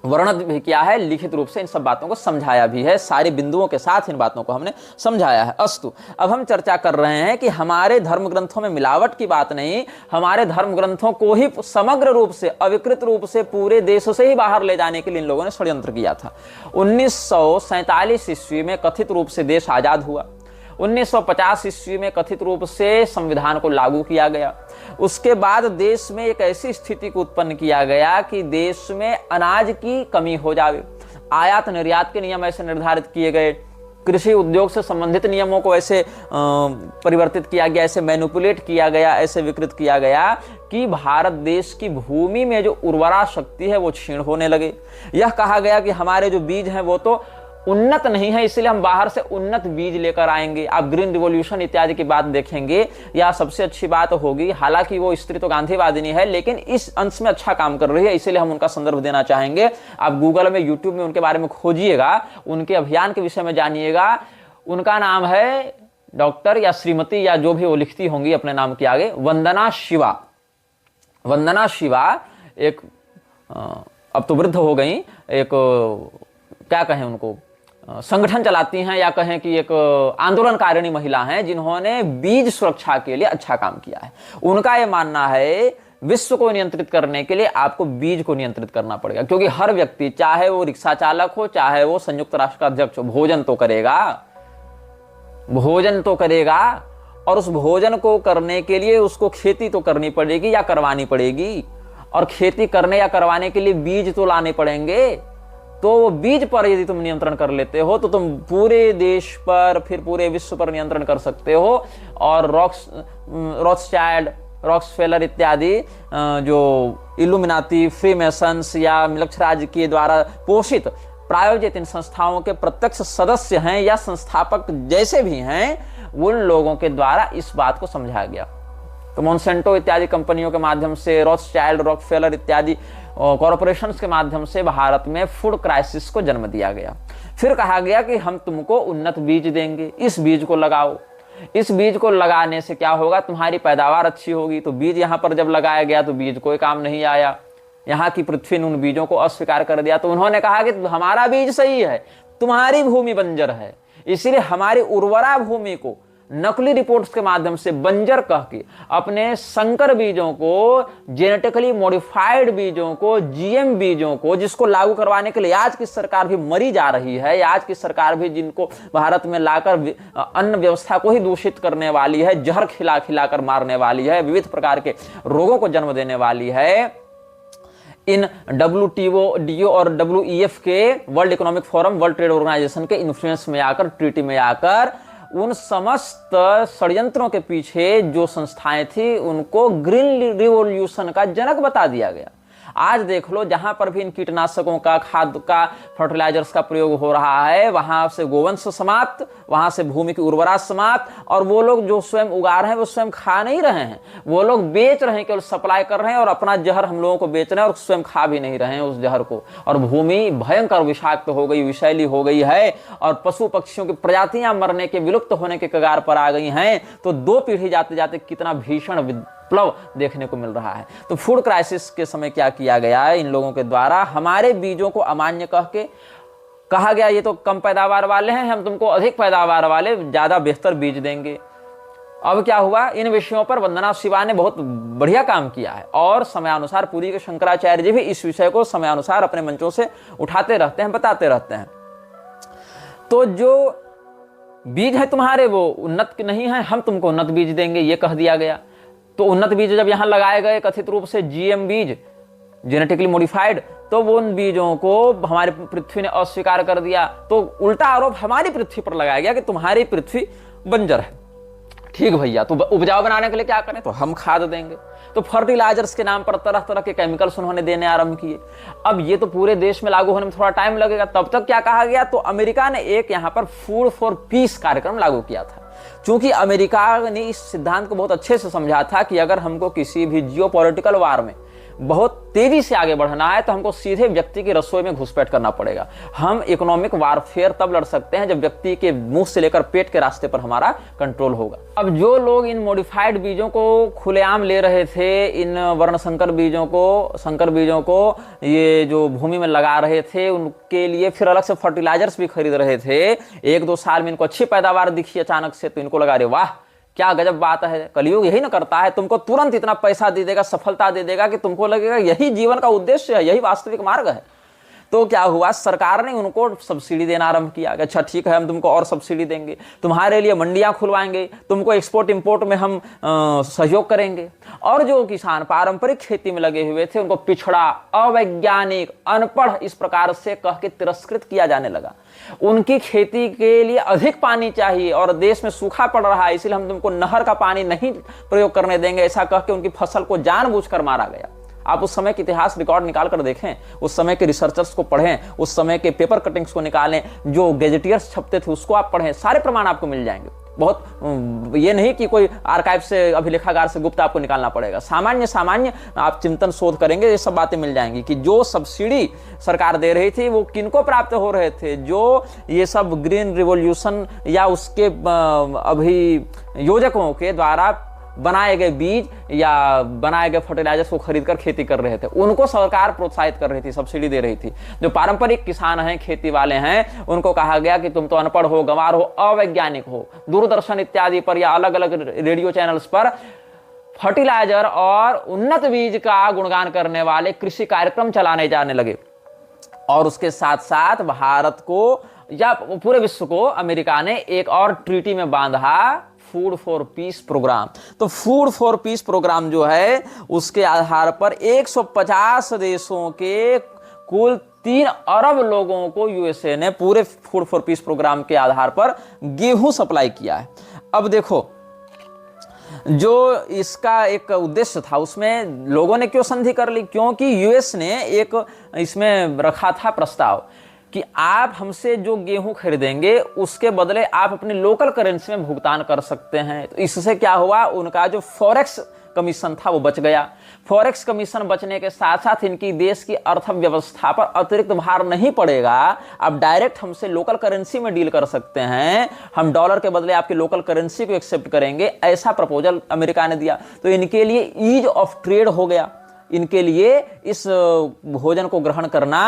वर्णन भी किया है, लिखित रूप से इन सब बातों को समझाया भी है, सारे बिंदुओं के साथ इन बातों को हमने समझाया है। अस्तु, अब हम चर्चा कर रहे हैं कि हमारे धर्म ग्रंथों में मिलावट की बात नहीं, हमारे धर्म ग्रंथों को ही समग्र रूप से, अविकृत रूप से पूरे देश से ही बाहर ले जाने के लिए इन लोगों ने षड्यंत्र किया था। 1947 ईस्वी में कथित रूप से देश आजाद हुआ, 1950 ईस्वी में कथित रूप से संविधान को लागू किया गया। उसके बाद देश में एक ऐसी स्थिति को उत्पन्न किया गया कि देश में अनाज की कमी हो जाए, आयात निर्यात के नियम ऐसे निर्धारित किए गए, कृषि उद्योग से संबंधित नियमों को ऐसे परिवर्तित किया गया, ऐसे मैनिपुलेट किया गया, ऐसे विकृत किया गया कि भारत देश की भूमि में जो उर्वरा शक्ति है वो क्षीण होने लगे। यह कहा गया कि हमारे जो बीज हैं वो तो उन्नत नहीं है, इसलिए हम बाहर से उन्नत बीज लेकर आएंगे। आप ग्रीन रिवॉल्यूशन इत्यादि की बात देखेंगे, या सबसे अच्छी बात होगी, हालांकि वो स्त्री तो गांधीवादिनी है लेकिन इस अंश में अच्छा काम कर रही है, इसीलिए हम उनका संदर्भ देना चाहेंगे। आप गूगल में, यूट्यूब में उनके बारे में खोजिएगा, उनके अभियान के विषय में जानिएगा। उनका नाम है डॉक्टर या श्रीमती या जो भी वो लिखती होंगी अपने नाम के आगे, वंदना शिवा। वंदना शिवा एक अब तो वृद्ध हो गई, एक क्या कहें उनको, संगठन चलाती हैं या कहें कि एक आंदोलनकारिणी महिला हैं जिन्होंने बीज सुरक्षा के लिए अच्छा काम किया है। उनका यह मानना है विश्व को नियंत्रित करने के लिए आपको बीज को नियंत्रित करना पड़ेगा, क्योंकि हर व्यक्ति, चाहे वो रिक्शा चालक हो, चाहे वो संयुक्त राष्ट्र का अध्यक्ष हो, भोजन तो करेगा, भोजन तो करेगा, और उस भोजन को करने के लिए उसको खेती तो करनी पड़ेगी या करवानी पड़ेगी, और खेती करने या करवाने के लिए बीज तो लाने पड़ेंगे। तो वो बीज पर यदि तुम नियंत्रण कर लेते हो तो तुम पूरे देश पर, फिर पूरे विश्व पर नियंत्रण कर सकते हो। और रॉथस्चाइल्ड, रॉक्सफेलर इत्यादि जो इल्यूमिनाती, फ्रीमेसन्स या मिलक्षराज के द्वारा पोषित प्रायोजित इन संस्थाओं के प्रत्यक्ष सदस्य हैं या संस्थापक जैसे भी हैं, उन लोगों के द्वारा इस बात को समझाया गया। तो मोन्सेंटो इत्यादि कंपनियों के माध्यम से, रॉथस्चाइल्ड, रॉकफेलर इत्यादि कॉरपोरेशंस के माध्यम से भारत में फूड क्राइसिस को जन्म दिया गया। फिर कहा गया कि हम तुमको उन्नत बीज देंगे, इस बीज को लगाओ। इस बीज को लगाने से क्या होगा, तुम्हारी पैदावार अच्छी होगी। तो बीज यहाँ पर जब लगाया गया तो बीज कोई काम नहीं आया, यहाँ की पृथ्वी ने उन बीजों को अस्वीकार कर दिया। तो उन्होंने कहा कि हमारा बीज सही है, तुम्हारी भूमि बंजर है, इसीलिए हमारी उर्वरा भूमि को नकली रिपोर्ट्स के माध्यम से बंजर कह के अपने संकर बीजों को, जेनेटिकली मॉडिफाइड बीजों को, जीएम बीजों को, जिसको लागू करवाने के लिए आज की सरकार भी मरी जा रही है, आज की सरकार भी जिनको भारत में लाकर अन्न व्यवस्था को ही दूषित करने वाली है, जहर खिला खिलाकर मारने वाली है, विविध प्रकार के रोगों को जन्म देने वाली है, इन WTO और WEF के, world economic forum, world trade organization के इन्फ्लुएंस में आकर, ट्रीटी में आकर, उन समस्त षड्यंत्रों के पीछे जो संस्थाएं थी उनको ग्रीन रिवॉल्यूशन का जनक बता दिया गया। आज देख लो, जहां पर भी इन कीटनाशकों का, खाद का, फर्टिलाइजर्स का प्रयोग हो रहा है, वहां से गोवंश समाप्त, वहां से भूमि की उर्वरा समाप्त, और वो लोग जो स्वयं उगा रहे हैं वो स्वयं खा नहीं रहे हैं, वो लोग बेच रहे हैं, केवल सप्लाई कर रहे हैं और अपना जहर हम लोगों को बेच रहे हैं और स्वयं खा भी नहीं रहे हैं उस जहर को। और भूमि भयंकर विषाक्त हो गई, विषैली हो गई है, और पशु पक्षियों की प्रजातियां मरने के, विलुप्त होने के कगार पर आ गई हैं। तो 2 पीढ़ी जाते जाते कितना भीषण विप्लव देखने को मिल रहा है। तो फूड क्राइसिस के समय क्या किया गया है इन लोगों के द्वारा, हमारे बीजों को अमान्य कहा गया, ये तो कम पैदावार वाले हैं, हम तुमको अधिक पैदावार वाले ज्यादा बेहतर बीज देंगे। अब क्या हुआ, इन विषयों पर वंदना शिवा ने बहुत बढ़िया काम किया है, और समयानुसार पुरी के शंकराचार्य जी भी इस विषय को समयानुसार अपने मंचों से उठाते रहते हैं, बताते रहते हैं। तो जो बीज है तुम्हारे वो उन्नत नहीं है, हम तुमको उन्नत बीज देंगे, ये कह दिया गया। तो उन्नत बीज जब यहां लगाए गए कथित रूप से जीएम बीज, जेनेटिकली मॉडिफाइड, तो वो उन बीजों को हमारी पृथ्वी ने अस्वीकार कर दिया। तो उल्टा आरोप हमारी पृथ्वी पर लगाया गया कि तुम्हारी पृथ्वी बंजर है। ठीक भैया, तो उपजाऊ बनाने के लिए क्या करें, तो हम खाद देंगे। तो फर्टिलाइजर्स के नाम पर तरह तरह के केमिकल्स उन्होंने देने आरंभ किए। अब ये तो पूरे देश में लागू होने में थोड़ा टाइम लगेगा। तब तक क्या कहा गया, तो अमेरिका ने एक यहां पर फूड फॉर पीस कार्यक्रम लागू किया था। क्योंकि अमेरिका ने इस सिद्धांत को बहुत अच्छे से समझा था कि अगर हमको किसी भी जियोपॉलिटिकल वार में बहुत तेजी से आगे बढ़ना है तो हमको सीधे व्यक्ति की रसोई में घुसपैठ करना पड़ेगा। हम इकोनॉमिक वारफेयर तब लड़ सकते हैं जब व्यक्ति के मुंह से लेकर पेट के रास्ते पर हमारा कंट्रोल होगा। अब जो लोग इन मॉडिफाइड बीजों को खुलेआम ले रहे थे, इन वर्णशंकर बीजों को, संकर बीजों को ये जो भूमि में लगा रहे थे, उनके लिए फिर अलग से फर्टिलाइजर्स भी खरीद रहे थे। 1-2 साल में इनको अच्छी पैदावार दिखी अचानक से, तो इनको लगा रहे वाह क्या गजब बात है। कलयुग यही ना करता है, तुमको तुरंत इतना पैसा दे देगा, सफलता दे देगा कि तुमको लगेगा यही जीवन का उद्देश्य है, यही वास्तविक मार्ग है। तो क्या हुआ, सरकार ने उनको सब्सिडी देना आरंभ किया। अच्छा ठीक है, हम तुमको और सब्सिडी देंगे, तुम्हारे लिए मंडियां खुलवाएंगे, तुमको एक्सपोर्ट इंपोर्ट में हम सहयोग करेंगे। और जो किसान पारंपरिक खेती में लगे हुए थे उनको पिछड़ा, अवैज्ञानिक, अनपढ़ इस प्रकार से कह के तिरस्कृत किया जाने लगा। उनकी खेती के लिए अधिक पानी चाहिए और देश में सूखा पड़ रहा है, इसलिए हम तुमको नहर का पानी नहीं प्रयोग करने देंगे, ऐसा कह के उनकी फसल को जानबूझकर मारा गया। आप उस समय के इतिहास रिकॉर्ड निकाल कर देखें, उस समय के रिसर्चर्स को पढ़ें, उस समय के पेपर कटिंग्स को निकालें, जो गैजेटियर्स छपते थे उसको आप पढ़ें, सारे प्रमाण आपको मिल जाएंगे। बहुत ये नहीं कि कोई आर्काइव से, अभिलेखागार से गुप्त आपको निकालना पड़ेगा। सामान्य आप चिंतन शोध करेंगे, ये सब बातें मिल जाएंगी कि जो सब्सिडी सरकार दे रही थी वो किनको प्राप्त हो रहे थे, जो ये सब ग्रीन रिवॉल्यूशन या उसके अभियोजकों के द्वारा बनाए गए बीज या बनाए गए फर्टिलाइजर्स को खरीद कर खेती कर रहे थे, उनको सरकार प्रोत्साहित कर रही थी, सब्सिडी दे रही थी। जो पारंपरिक किसान हैं, खेती वाले हैं, उनको कहा गया कि तुम तो अनपढ़ हो, गंवार हो, अवैज्ञानिक हो। दूरदर्शन इत्यादि पर या अलग अलग रेडियो चैनल्स पर फर्टिलाइजर और उन्नत बीज का गुणगान करने वाले कृषि कार्यक्रम चलाने जाने लगे। और उसके साथ साथ भारत को या पूरे विश्व को अमेरिका ने एक और ट्रीटी में बांधा, फूड फॉर पीस प्रोग्राम। तो फूड फॉर पीस प्रोग्राम जो है उसके आधार पर 150 देशों के कुल 3 अरब लोगों को यूएसए ने पूरे फूड फॉर पीस प्रोग्राम के आधार पर गेहूं सप्लाई किया है। अब देखो, जो इसका एक उद्देश्य था उसमें लोगों ने क्यों संधि कर ली, क्योंकि यूएस ने एक इसमें रखा था प्रस्ताव कि आप हमसे जो गेहूं खरीदेंगे उसके बदले आप अपनी लोकल करेंसी में भुगतान कर सकते हैं। तो इससे क्या हुआ, उनका जो फॉरेक्स कमीशन था वो बच गया। फॉरेक्स कमीशन बचने के साथ साथ इनकी देश की अर्थव्यवस्था पर अतिरिक्त भार नहीं पड़ेगा। आप डायरेक्ट हमसे लोकल करेंसी में डील कर सकते हैं, हम डॉलर के बदले आपकी लोकल करेंसी को एक्सेप्ट करेंगे, ऐसा प्रपोजल अमेरिका ने दिया। तो इनके लिए ईज ऑफ ट्रेड हो गया, इनके लिए इस भोजन को ग्रहण करना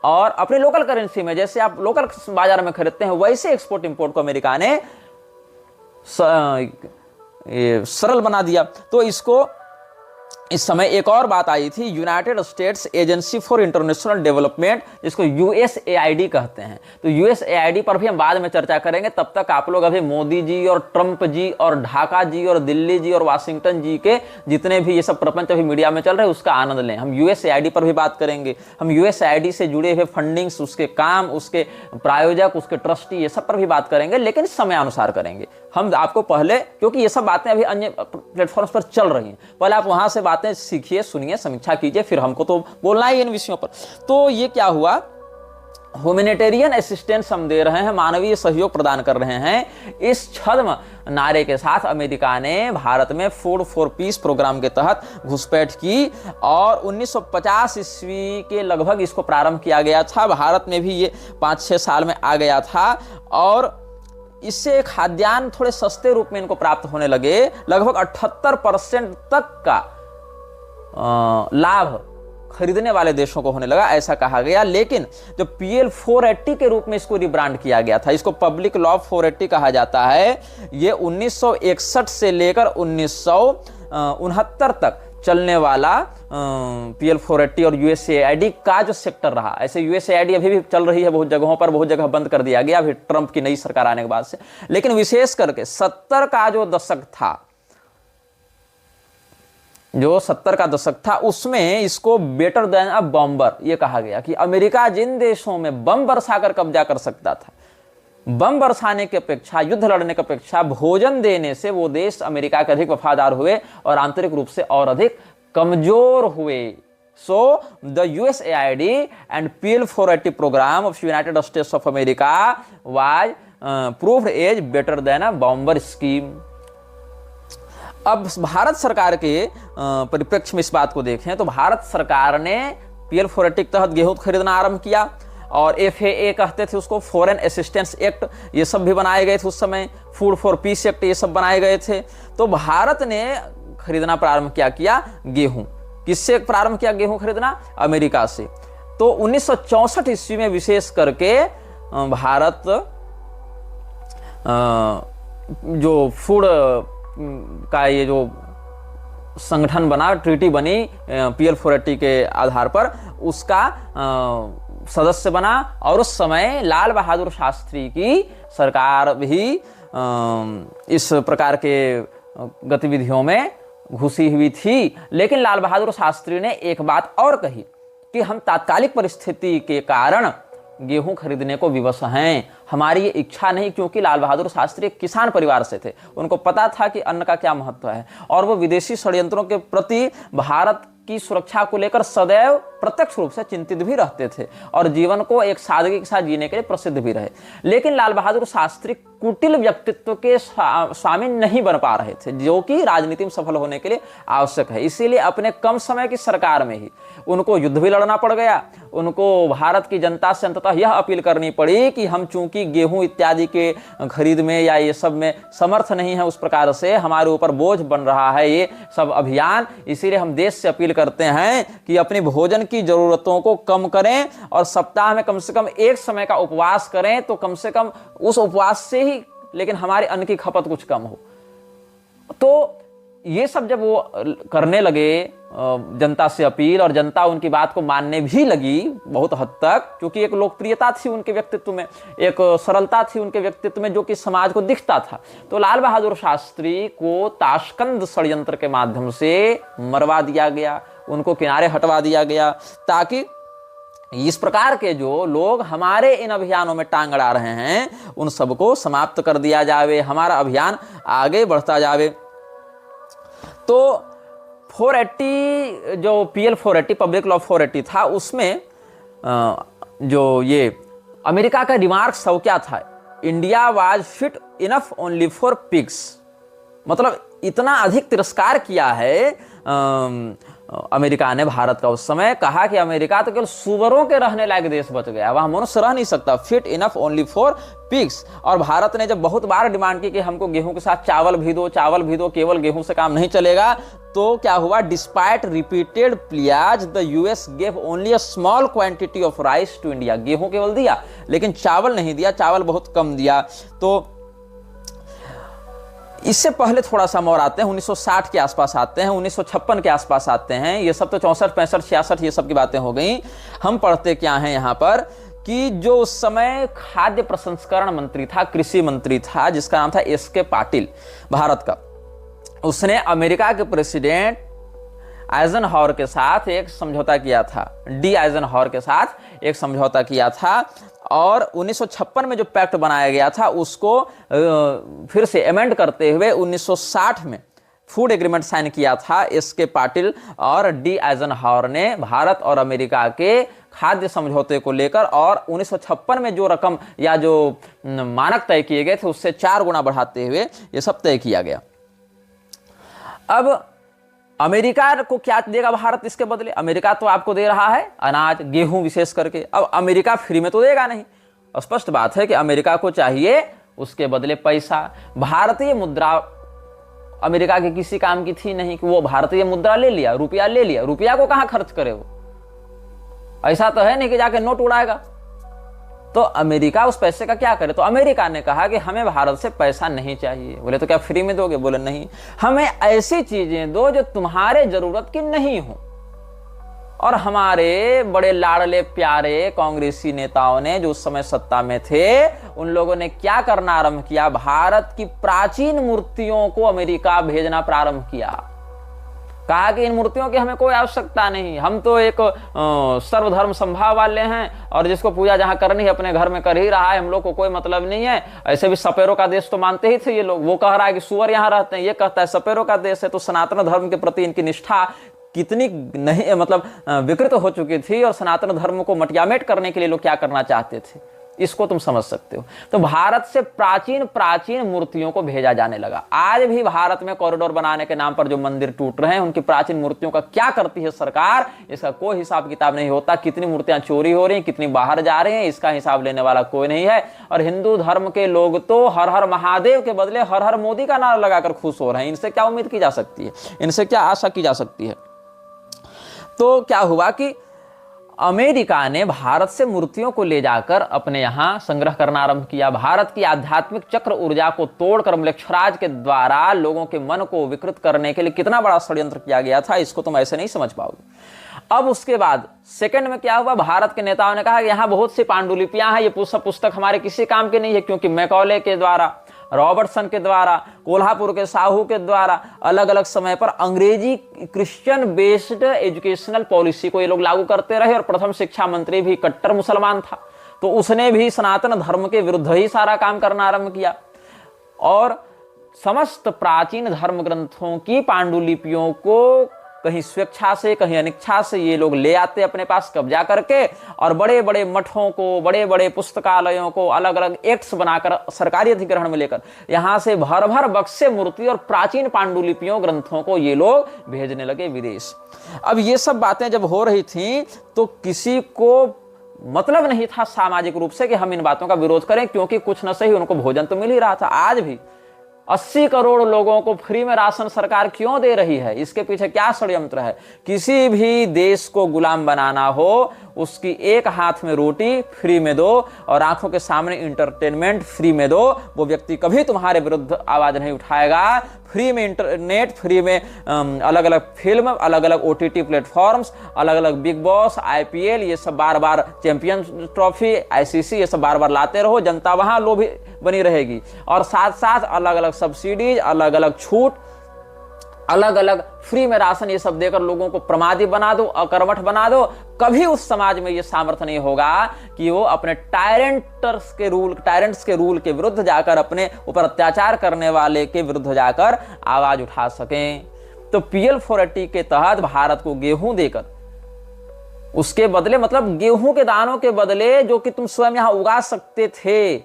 और अपने लोकल करेंसी में, जैसे आप लोकल बाजार में खरीदते हैं वैसे एक्सपोर्ट इंपोर्ट को अमेरिका ने सरल बना दिया। तो इसको इस समय एक और बात आई थी, United states agency for international development, जिसको यूएसएआईडी कहते हैं। तो यूएसएआईडी पर भी हम बाद में चर्चा करेंगे। तब तक आप लोग अभी मोदी जी और ट्रंप जी और ढाका जी और दिल्ली जी और वाशिंगटन जी के जितने भी ये सब प्रपंच अभी मीडिया में चल रहे हैं उसका आनंद लें। हम यूएसएआईडी पर भी बात करेंगे, हम यूएसएआईडी से जुड़े हुए फंडिंग्स, उसके काम, उसके प्रायोजक, उसके ट्रस्टी, ये सब पर भी बात करेंगे, लेकिन समय अनुसार करेंगे। हम आपको पहले, क्योंकि ये सब बातें अभी अन्य प्लेटफॉर्म्स पर चल रही हैं, पहले आप वहां से बातें सीखिए, सुनिए, समीक्षा कीजिए, फिर हमको तो बोलना ही इन विषयों पर। तो ये क्या हुआ, ह्यूमैनिटेरियन असिस्टेंस हम दे रहे हैं, मानवीय सहयोग प्रदान कर रहे हैं, इस छद्म नारे के साथ अमेरिका ने भारत में फूड फॉर पीस प्रोग्राम के तहत घुसपैठ की और 1950 ईस्वी के लगभग इसको प्रारंभ किया गया था। भारत में भी ये 5-6 साल में आ गया था और इससे खाद्यान्न थोड़े सस्ते रूप में इनको प्राप्त होने लगे। लगभग 78% तक का लाभ खरीदने वाले देशों को होने लगा, ऐसा कहा गया। लेकिन जो PL 480 के रूप में इसको रिब्रांड किया गया था, इसको पब्लिक लॉ 480 कहा जाता है, ये 1961 से लेकर 1969 तक चलने वाला PL 480 और USAID का जो सेक्टर रहा। ऐसे USAID अभी भी चल रही है बहुत जगहों पर, बहुत जगह बंद कर दिया गया अभी ट्रंप की नई सरकार आने के बाद से। लेकिन विशेष करके 70 का जो दशक था, जो 70 का दशक था, उसमें इसको बेटर देन अ बॉम्बर ये कहा गया कि अमेरिका जिन देशों में बम बरसाकर कब्जा कर सकता था, बम बरसाने की अपेक्षा, युद्ध लड़ने की अपेक्षा भोजन देने से वो देश अमेरिका के अधिक वफादार हुए और आंतरिक रूप से और अधिक कमजोर हुए। So the USAID and PL 480 program of United States of America was proved as better than a bomber scheme. अब भारत सरकार के परिप्रेक्ष्य में इस बात को देखें तो भारत सरकार ने PL 480 के तहत गेहूं खरीदना आरंभ किया और FAA कहते थे उसको, फॉरेन असिस्टेंस एक्ट, ये सब भी बनाए गए थे उस समय, फूड फॉर पीस एक्ट, ये सब बनाए गए थे। तो भारत ने खरीदना प्रारंभ किया गेहूं। किससे प्रारंभ किया गेहूं खरीदना? अमेरिका से। तो 1964 ईस्वी में विशेष करके भारत जो फूड का ये जो संगठन बना, ट्रीटी बनी PL 480 के आधार पर, उसका सदस्य बना और उस समय लाल बहादुर शास्त्री की सरकार भी इस प्रकार के गतिविधियों में घुसी हुई थी। लेकिन लाल बहादुर शास्त्री ने एक बात और कही कि हम तात्कालिक परिस्थिति के कारण गेहूं खरीदने को विवश हैं, हमारी ये इच्छा नहीं, क्योंकि लाल बहादुर शास्त्री एक किसान परिवार से थे, उनको पता था कि अन्न का क्या महत्व है और वो विदेशी षड्यंत्रों के प्रति भारत की सुरक्षा को लेकर सदैव प्रत्यक्ष रूप से चिंतित भी रहते थे और जीवन को एक सादगी के साथ जीने के लिए प्रसिद्ध भी रहे। लेकिन लाल बहादुर शास्त्री कुटिल व्यक्तित्व के स्वामी नहीं बन पा रहे थे, जो कि राजनीति में सफल होने के लिए आवश्यक है। इसीलिए अपने कम समय की सरकार में ही उनको युद्ध भी लड़ना पड़ गया। उनको भारत की जनता से अंततः यह अपील करनी पड़ी कि हम चूंकि गेहूं इत्यादि के खरीद में या ये सब में समर्थ नहीं है, उस प्रकार से हमारे ऊपर बोझ बन रहा है ये सब अभियान, इसीलिए हम देश से अपील करते हैं कि अपनी भोजन की जरूरतों को कम करें और सप्ताह में कम से कम एक समय का उपवास करें, तो कम से कम उस उपवास से ही लेकिन हमारे अन्न की खपत कुछ कम हो। तो ये सब जब वो करने लगे जनता से अपील, और जनता उनकी बात को मानने भी लगी बहुत हद तक, क्योंकि एक लोकप्रियता थी उनके व्यक्तित्व में, एक सरलता थी उनके व्यक्तित्व में जो कि समाज को दिखता था। तो लाल बहादुर शास्त्री को ताशकंद षड्यंत्र के माध्यम से मरवा दिया गया, उनको किनारे हटवा दिया गया, ताकि इस प्रकार के जो लोग हमारे इन अभियानों में टांग अड़ा रहे हैं उन सबको समाप्त कर दिया जावे, हमारा अभियान आगे बढ़ता जावे। तो 480 जो PL 480 पब्लिक लॉ 480 था, उसमें जो ये अमेरिका का रिमार्क सब क्या था, India was fit enough only for pigs, मतलब इतना अधिक तिरस्कार किया है अमेरिका ने भारत का। उस समय कहा कि अमेरिका तो केवल सुअरों के रहने लायक देश बच गया, वहां मनुष्य रह नहीं सकता, fit enough only for pigs. और भारत ने जब बहुत बार डिमांड की कि हमको गेहूं के साथ चावल भी दो, चावल भी दो, केवल गेहूं से काम नहीं चलेगा, तो क्या हुआ, despite repeated pleas the US gave only a small quantity of rice to India. गेहूं केवल दिया लेकिन चावल नहीं दिया, चावल बहुत कम दिया। तो इससे पहले थोड़ा सा और आते हैं, 1960 के आसपास आते हैं, 1956 के आसपास आते हैं। ये सब तो 64, 65, 66 ये सब की बातें हो गई। हम पढ़ते क्या हैं यहाँ पर कि जो उस समय खाद्य प्रसंस्करण मंत्री था, कृषि मंत्री था, जिसका नाम था SK पाटिल, भारत का, उसने अमेरिका के प्रेसिडेंट आइजनहावर के साथ एक समझौता किया था, डी आइजनहावर के साथ एक समझौता किया था, और 1956 में जो पैक्ट बनाया गया था उसको फिर से अमेंड करते हुए 1960 में फूड एग्रीमेंट साइन किया था एस के पाटिल और डी आइजनहावर ने भारत और अमेरिका के खाद्य समझौते को लेकर, और 1956 में जो रकम या जो मानक तय किए गए थे उससे 4 गुना बढ़ाते हुए ये सब तय किया गया। अब अमेरिका को क्या देगा भारत इसके बदले? अमेरिका तो आपको दे रहा है अनाज, गेहूं विशेष करके। अब अमेरिका फ्री में तो देगा नहीं, स्पष्ट बात है कि अमेरिका को चाहिए उसके बदले पैसा। भारतीय मुद्रा अमेरिका के किसी काम की थी नहीं कि वो भारतीय मुद्रा ले लिया, रुपया ले लिया, रुपया को कहां खर्च करे वो? ऐसा तो है नहीं कि जाके नोट उड़ाएगा। तो अमेरिका उस पैसे का क्या करे? तो अमेरिका ने कहा कि हमें भारत से पैसा नहीं चाहिए। बोले तो क्या फ्री में दोगे? बोले नहीं, हमें ऐसी चीजें दो जो तुम्हारे जरूरत की नहीं हो। और हमारे बड़े लाडले प्यारे कांग्रेसी नेताओं ने जो उस समय सत्ता में थे, उन लोगों ने क्या करना आरंभ किया? भारत की प्राचीन मूर्तियों को अमेरिका भेजना प्रारंभ किया। कहा कि इन मूर्तियों की हमें कोई आवश्यकता नहीं, हम तो एक सर्वधर्म संभाव वाले हैं और जिसको पूजा जहां करनी है अपने घर में कर ही रहा है, हम लोग को कोई मतलब नहीं है। ऐसे भी सपेरों का देश तो मानते ही थे ये लोग। वो कह रहा है कि सुअर यहां रहते हैं, ये कहता है सपेरों का देश है। तो सनातन धर्म के प्रति इनकी निष्ठा कितनी नहीं मतलब विकृत हो चुकी थी, और सनातन धर्म को मटियामेट करने के लिए लोग क्या करना चाहते थे, इसको तुम समझ सकते हो। तो भारत से प्राचीन मूर्तियों को भेजा जाने लगा। आज भी भारत में कॉरिडोर बनाने के नाम पर जो मंदिर टूट रहे हैं, उनकी प्राचीन मूर्तियों का क्या करती है सरकार, इसका कोई हिसाब किताब नहीं होता। कितनी मूर्तियां चोरी हो रही हैं, कितनी बाहर जा रही हैं, इसका हिसाब लेने वाला कोई नहीं है। और हिंदू धर्म के लोग तो हर हर महादेव के बदले हर हर मोदी का नारा लगाकर खुश हो रहे हैं। इनसे क्या उम्मीद की जा सकती है? इनसे क्या आशा की जा सकती है? तो क्या हुआ कि अमेरिका ने भारत से मूर्तियों को ले जाकर अपने यहां संग्रह करना आरंभ किया। भारत की आध्यात्मिक चक्र ऊर्जा को तोड़कर म्लेच्छराज के द्वारा लोगों के मन को विकृत करने के लिए कितना बड़ा षड्यंत्र किया गया था, इसको तुम ऐसे नहीं समझ पाओगे। अब उसके बाद सेकंड में क्या हुआ? भारत के नेताओं ने कहा कि यहां बहुत सी पांडुलिपियां हैं, ये पुस्तक हमारे किसी काम की नहीं है, क्योंकि मैकॉले के द्वारा, रॉबर्टसन के द्वारा, कोल्हापुर के साहू के द्वारा अलग अलग समय पर अंग्रेजी क्रिश्चियन बेस्ड एजुकेशनल पॉलिसी को ये लोग लागू करते रहे। और प्रथम शिक्षा मंत्री भी कट्टर मुसलमान था, तो उसने भी सनातन धर्म के विरुद्ध ही सारा काम करना आरंभ किया। और समस्त प्राचीन धर्म ग्रंथों की पांडुलिपियों को कहीं स्वेच्छा से कहीं अनिच्छा से ये लोग ले आते अपने पास कब्जा करके, और बड़े बड़े मठों को, बड़े बड़े पुस्तकालयों को अलग अलग एक्ट्स बनाकर सरकारी अधिग्रहण में लेकर यहां से भर भर बक्से मूर्ति और प्राचीन पांडुलिपियों ग्रंथों को ये लोग भेजने लगे विदेश। अब ये सब बातें जब हो रही थी तो किसी को मतलब नहीं था सामाजिक रूप से कि हम इन बातों का विरोध करें, क्योंकि कुछ न सही उनको भोजन तो मिल ही रहा था। आज भी 80 करोड़ लोगों को फ्री में राशन सरकार क्यों दे रही है? इसके पीछे क्या षड्यंत्र है? किसी भी देश को गुलाम बनाना हो, उसकी एक हाथ में रोटी फ्री में दो और आंखों के सामने इंटरटेनमेंट फ्री में दो, वो व्यक्ति कभी तुम्हारे विरुद्ध आवाज नहीं उठाएगा। फ्री में इंटरनेट, फ्री में अलग अलग फिल्म, अलग अलग OTT प्लेटफॉर्म्स, अलग अलग बिग बॉस, IPL, ये सब बार बार चैंपियंस ट्रॉफी, ICC, ये सब बार बार लाते रहो, जनता वहां लोभी बनी रहेगी। और साथ साथ अलग अलग सब्सिडीज, अलग अलग छूट, अलग अलग फ्री में राशन, ये सब देकर लोगों को प्रमादी बना दो, अकर्मठ बना दो। कभी उस समाज में ये सामर्थ्य नहीं होगा कि वो अपने टायरेंट्स के रूल के विरुद्ध जाकर, अपने ऊपर अत्याचार करने वाले के विरुद्ध जाकर आवाज उठा सकें। तो PL 480 के तहत भारत को गेहूं देकर उसके बदले, मतलब गेहूं के दानों के बदले जो कि तुम स्वयं यहां उगा सकते थे,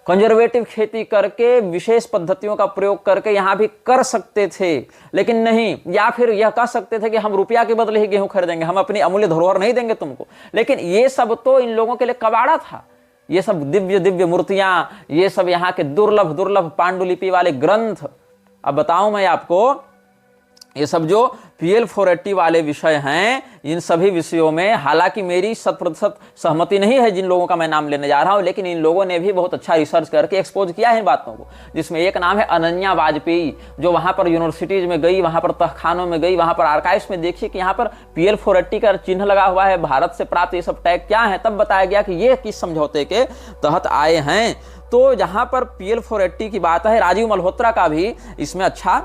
कंजर्वेटिव खेती करके, विशेष पद्धतियों का प्रयोग करके यहां भी कर सकते थे, लेकिन नहीं। या फिर यह कह सकते थे कि हम रुपया के बदले ही गेहूं खरीदेंगे, हम अपनी अमूल्य धरोहर नहीं देंगे तुमको। लेकिन ये सब तो इन लोगों के लिए कबाड़ा था। ये सब दिव्य दिव्य मूर्तियां, ये सब यहाँ के दुर्लभ दुर्लभ पांडुलिपि वाले ग्रंथ। अब बताऊं मैं आपको, ये सब जो PL 480 वाले विषय हैं, इन सभी विषयों में हालांकि मेरी 100% सहमति नहीं है जिन लोगों का मैं नाम लेने जा रहा हूं, लेकिन इन लोगों ने भी बहुत अच्छा रिसर्च करके एक्सपोज किया है इन बातों को। जिसमें एक नाम है अनन्या वाजपेयी, जो वहां पर यूनिवर्सिटीज में गई, वहां पर तहखानों में गई, वहां पर आर्काइव्स में देखी कि यहाँ पर PL 480 का चिन्ह लगा हुआ है, भारत से प्राप्त ये सब टैग क्या है। तब बताया गया कि ये किस समझौते के तहत आए हैं। तो जहां पर PL 480 की बात है, राजीव मल्होत्रा का भी इसमें अच्छा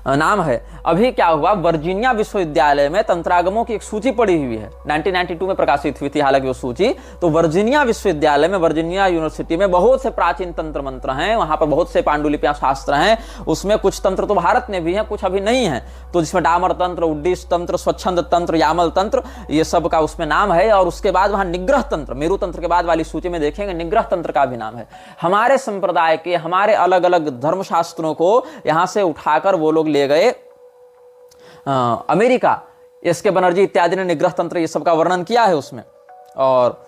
नाम है। अभी क्या हुआ, वर्जीनिया विश्वविद्यालय में तंत्रागमों की एक सूची पड़ी हुई है, 1992 में प्रकाशित हुई थी हालांकि वो सूची। तो वर्जीनिया विश्वविद्यालय में, वर्जीनिया यूनिवर्सिटी में बहुत से प्राचीन तंत्र मंत्र हैं, वहां पर बहुत से पांडुलिपियां शास्त्र हैं। उसमें कुछ तंत्र तो भारत में भी हैं, कुछ अभी नहीं है। तो जिसमें डामर तंत्र, उड्डीस तंत्र, स्वच्छंद तंत्र, यामल तंत्र, ये सब का उसमें नाम है। और उसके बाद वहां निग्रह तंत्र, मेरु तंत्र के बाद वाली सूची में देखेंगे निग्रह तंत्र का भी नाम है। हमारे संप्रदाय के, हमारे अलग अलग धर्मशास्त्रों को यहां से उठाकर वो लोग ले गए अमेरिका। एस.के. बनर्जी इत्यादि ने निग्रह तंत्र ये सब का वर्णन किया है उसमें। और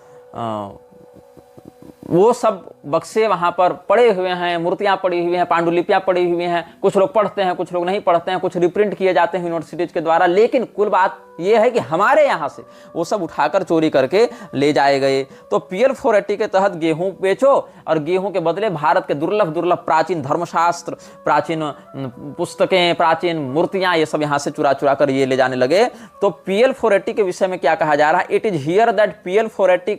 वो सब बक्से वहां पर पड़े हुए हैं, मूर्तियां पड़ी हुई हैं, पांडुलिपियां पड़ी हुई हैं। कुछ लोग पढ़ते हैं, कुछ लोग नहीं पढ़ते हैं, कुछ रिप्रिंट किए जाते हैं यूनिवर्सिटीज के द्वारा। लेकिन कुल बात यह है कि हमारे यहाँ से वो सब उठाकर चोरी करके ले जाए गए। तो PL 480 के तहत गेहूं बेचो और गेहूं के बदले भारत के दुर्लभ दुर्लभ प्राचीन धर्मशास्त्र, प्राचीन पुस्तकें, प्राचीन मूर्तियां, ये सब यहाँ से चुरा चुरा कर ये ले जाने लगे। तो PL 480 के विषय में क्या कहा जा रहा है, it is here that PL 480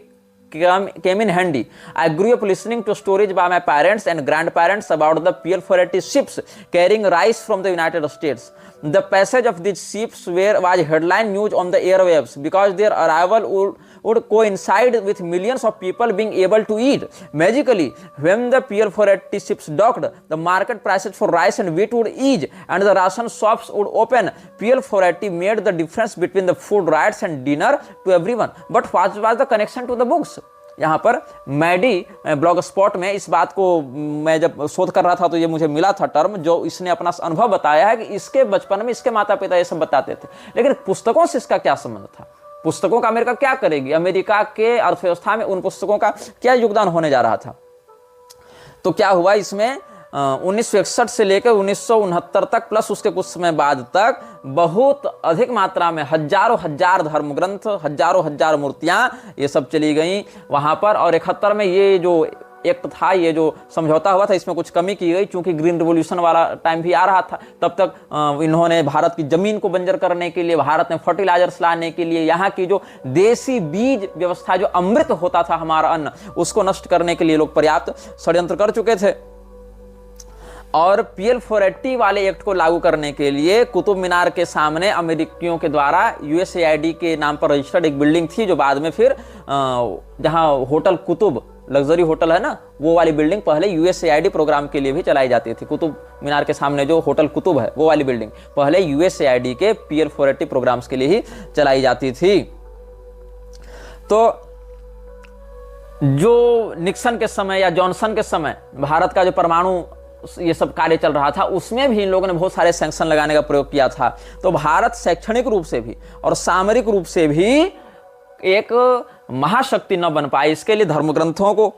came in handy. I grew up listening to stories by my parents and grandparents about the PL 480 ships carrying rice from the United States. The passage of these ships was headline news on the airwaves because their arrival would coincide with millions of people being able to eat. Magically, when the PL 480 ships docked, the market prices for rice and wheat would ease and the ration shops would open. PL 480 made the difference between the food riots and dinner to everyone. But what was the connection to the books? यहाँ पर Maddie blog spot में इस बात को मैं जब शोध कर रहा था तो ये मुझे मिला था टर्म, जो इसने अपना अनुभव बताया है कि इसके बचपन में इसके माता पिता ये सब बताते थे। लेकिन पुस्तकों से इसका क्या संबंध था? पुस्तकों का अमेरिका क्या करेगी? अमेरिका के अर्थव्यवस्था में उन पुस्तकों का क्या योगदान होने जा रहा था? तो क्या हुआ इसमें, 1961 से लेकर 1969 तक प्लस उसके कुछ समय बाद तक बहुत अधिक मात्रा में हजारों हजार धर्म ग्रंथ, हजारों हजार मूर्तियां ये सब चली गई वहां पर। और 71 में ये जो एक्ट था, ये जो समझौता हुआ था, इसमें कुछ कमी की गई क्योंकि ग्रीन रिवॉल्यूशन वाला टाइम भी आ रहा था। तब तक इन्होंने भारत की जमीन को बंजर करने के लिए, भारत में फर्टिलाइजर्स लाने के लिए, यहाँ की जो देसी बीज व्यवस्था, जो अमृत होता था हमारा अन्न, उसको नष्ट करने के लिए लोग पर्याप्त षड्यंत्र कर चुके थे। और PL 480 वाले एक्ट को लागू करने के लिए कुतुब मीनार के सामने अमेरिकियों के द्वारा USAID के नाम पर रजिस्टर्ड एक बिल्डिंग थी, जो बाद में फिर जहां होटल कुतुब, लग्जरी होटल है ना, वो वाली बिल्डिंग पहले USAID प्रोग्राम के लिए भी चलाई जाती थी। कुतुब मीनार के सामने जो होटल कुतुब है, वो वाली बिल्डिंग पहले USAID के PL 480 प्रोग्राम्स के लिए ही चलाई जाती थी। तो जो निक्सन के समय या जॉनसन के समय भारत का जो परमाणु ये सब कार्य चल रहा था, उसमें भी इन लोगों ने बहुत सारे सैंक्शन लगाने का प्रयोग किया था। तो भारत शैक्षणिक रूप से भी और सामरिक रूप से भी एक महाशक्ति न बन पाई। इसके लिए धर्म ग्रंथों को,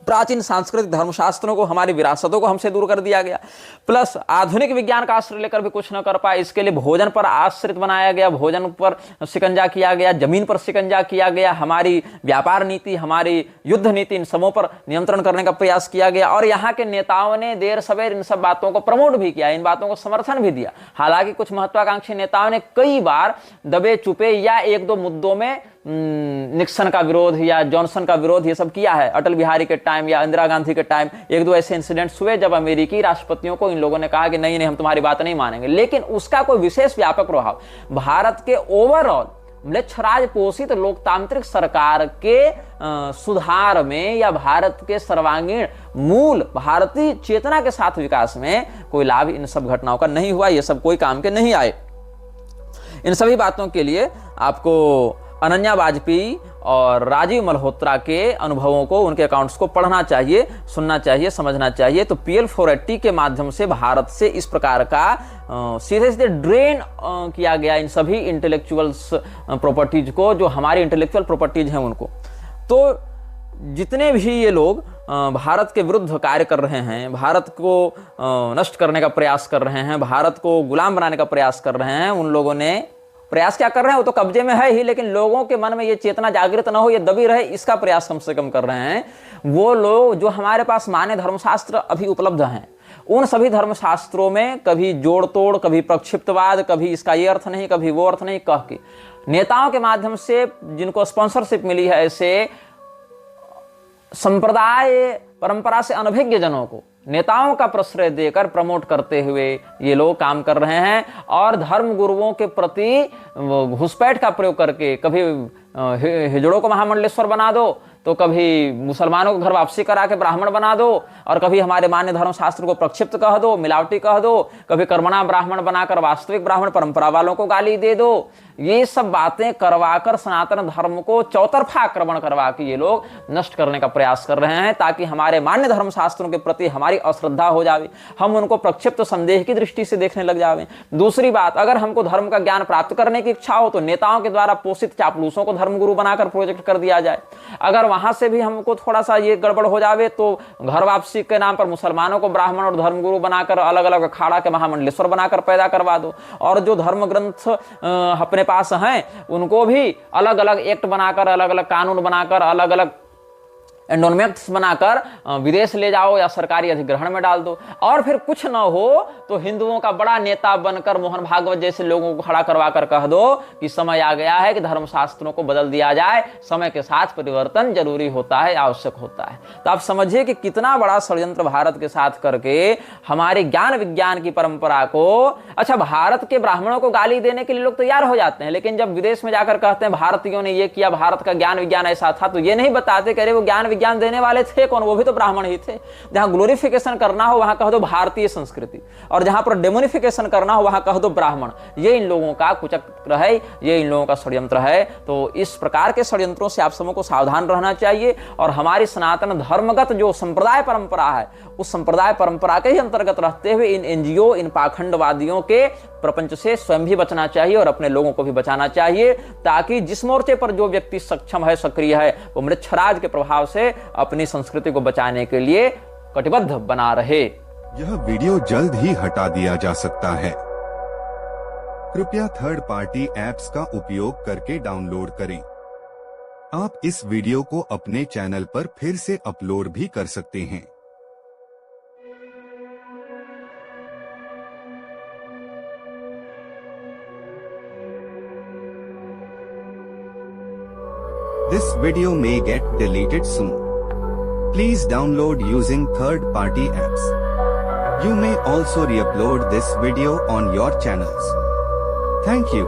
प्राचीन सांस्कृतिक धर्मशास्त्रों को, हमारी विरासतों को हमसे दूर कर दिया गया। प्लस आधुनिक विज्ञान का आश्रय लेकर भी कुछ न कर पाए। इसके लिए भोजन पर आश्रित बनाया गया, भोजन पर शिकंजा किया गया, जमीन पर शिकंजा किया गया, हमारी व्यापार नीति, हमारी युद्ध नीति, इन सबों पर नियंत्रण करने का प्रयास किया गया। और यहाँ के नेताओं ने देर सवेर इन सब बातों को प्रमोट भी किया, इन बातों को समर्थन भी दिया। हालांकि कुछ महत्वाकांक्षी नेताओं ने कई बार दबे चुपे या एक दो मुद्दों में निक्सन का विरोध या जॉनसन का विरोध ये सब किया है। अटल बिहारी के टाइम या इंदिरा गांधी के टाइम एक दो ऐसे इंसिडेंट्स हुए जब अमेरिकी राष्ट्रपतियों को इन लोगों ने कहा कि नहीं नहीं, हम तुम्हारी बात नहीं मानेंगे। लेकिन उसका कोई विशेष व्यापक प्रभाव भारत के ओवरऑल म्लेच्छराज पोषित लोकतांत्रिक सरकार के सुधार में या भारत के सर्वांगीण मूल भारतीय चेतना के साथ विकास में कोई लाभ इन सब घटनाओं का नहीं हुआ। ये सब कोई काम के नहीं आए। इन सभी बातों के लिए आपको अनन्या वाजपेयी और राजीव मल्होत्रा के अनुभवों को, उनके अकाउंट्स को पढ़ना चाहिए, सुनना चाहिए, समझना चाहिए। तो PL 480 के माध्यम से भारत से इस प्रकार का सीधे सीधे ड्रेन किया गया इन सभी इंटेलेक्चुअल्स प्रॉपर्टीज को, जो हमारी इंटेलेक्चुअल प्रॉपर्टीज हैं उनको। तो जितने भी ये लोग भारत के विरुद्ध कार्य कर रहे हैं, भारत को नष्ट करने का प्रयास कर रहे हैं, भारत को गुलाम बनाने का प्रयास कर रहे हैं, उन लोगों ने प्रयास क्या कर रहे हैं, वो तो कब्जे में है ही, लेकिन लोगों के मन में ये चेतना जागृत ना हो, ये दबी रहे, इसका प्रयास कम से कम कर रहे हैं वो लोग जो हमारे पास मान्य धर्मशास्त्र अभी उपलब्ध हैं। उन सभी धर्मशास्त्रों में कभी जोड़ तोड़, कभी प्रक्षिप्तवाद, कभी इसका ये अर्थ नहीं, कभी वो अर्थ नहीं कह के नेताओं के माध्यम से जिनको स्पॉन्सरशिप मिली है, ऐसे संप्रदाय परंपरा से अनभिज्ञ जनों को नेताओं का प्रश्रय देकर प्रमोट करते हुए ये लोग काम कर रहे हैं और धर्म गुरुओं के प्रति घुसपैठ का प्रयोग करके कभी हिजड़ों को महामंडलेश्वर बना दो, तो कभी मुसलमानों को घर वापसी करा के ब्राह्मण बना दो, और कभी हमारे मान्य धर्म शास्त्र को प्रक्षिप्त कह दो, मिलावटी कह दो, कभी कर्मणा ब्राह्मण बनाकर वास्तविक ब्राह्मण परंपरा वालों को गाली दे दो। ये सब बातें करवाकर सनातन धर्म को चौतरफा आक्रमण करवा के ये लोग नष्ट करने का प्रयास कर रहे हैं, ताकि हमारे मान्य धर्म शास्त्रों के प्रति हमारी अश्रद्धा हो जाए, हम उनको प्रक्षिप्त संदेह की दृष्टि से देखने लग जावे। दूसरी बात, अगर हमको धर्म का ज्ञान प्राप्त करने की इच्छा हो तो नेताओं के द्वारा पोषित चापलूसों को धर्मगुरु बनाकर प्रोजेक्ट कर दिया जाए। अगर वहां से भी हमको थोड़ा सा ये गड़बड़ हो जावे तो घर वापसी के नाम पर मुसलमानों को ब्राह्मण और धर्मगुरु बनाकर अलग अलग अखाड़ा के महामंडलेश्वर बनाकर पैदा करवा दो, और जो धर्म ग्रंथ अपने पास हैं उनको भी अलग अलग एक्ट बनाकर, अलग अलग कानून बनाकर, अलग अलग एंडोनमेंट्स बनाकर विदेश ले जाओ या सरकारी अधिग्रहण में डाल दो। और फिर कुछ न हो तो हिंदुओं का बड़ा नेता बनकर मोहन भागवत जैसे लोगों को खड़ा करवा कर कह दो कि समय आ गया है कि धर्मशास्त्रों को बदल दिया जाए, समय के साथ परिवर्तन जरूरी होता है, आवश्यक होता है। तो आप समझिए कि कितना बड़ा षड्यंत्र भारत के साथ करके हमारे ज्ञान विज्ञान की परंपरा को, अच्छा भारत के ब्राह्मणों को गाली देने के लिए लोग तैयार हो जाते हैं, लेकिन जब विदेश में जाकर कहते हैं भारतीयों ने ये किया, भारत का ज्ञान विज्ञान ऐसा था, तो ये नहीं बताते कह रहे वो ज्ञान ज्ञान देने वाले थे कौन, वो भी तो ब्राह्मण ही थे। जहां ग्लोरिफिकेशन करना हो वहां कह दो भारतीय संस्कृति, और जहां पर डेमोनिफिकेशन करना हो वहां कह दो ब्राह्मण। ये इन लोगों का कुचक्र है, ये इन लोगों का षड्यंत्र है। तो इस प्रकार के षड्यंत्रों से आप सबों को सावधान रहना चाहिए, और हमारी सनातन धर्मगत जो संप्रदाय परंपरा है उस संप्रदाय परंपरा के ही अंतर्गत रहते हुए इन एनजीओ, इन पाखंडवादियों के प्रपंच से स्वयं भी बचना चाहिए और अपने लोगों को भी बचाना चाहिए, ताकि जिस मोर्चे पर जो व्यक्ति सक्षम है, सक्रिय है, वो मृच्छराज के प्रभाव से अपनी संस्कृति को बचाने के लिए कटिबद्ध बना रहे। यह वीडियो जल्द ही हटा दिया जा सकता है। कृपया थर्ड पार्टी ऐप्स का उपयोग करके डाउनलोड करें। आप इस वीडियो को अपने चैनल पर फिर से अपलोड भी कर सकते हैं। This video may get deleted soon. Please download using third-party apps. You may also re-upload this video on your channels. Thank you.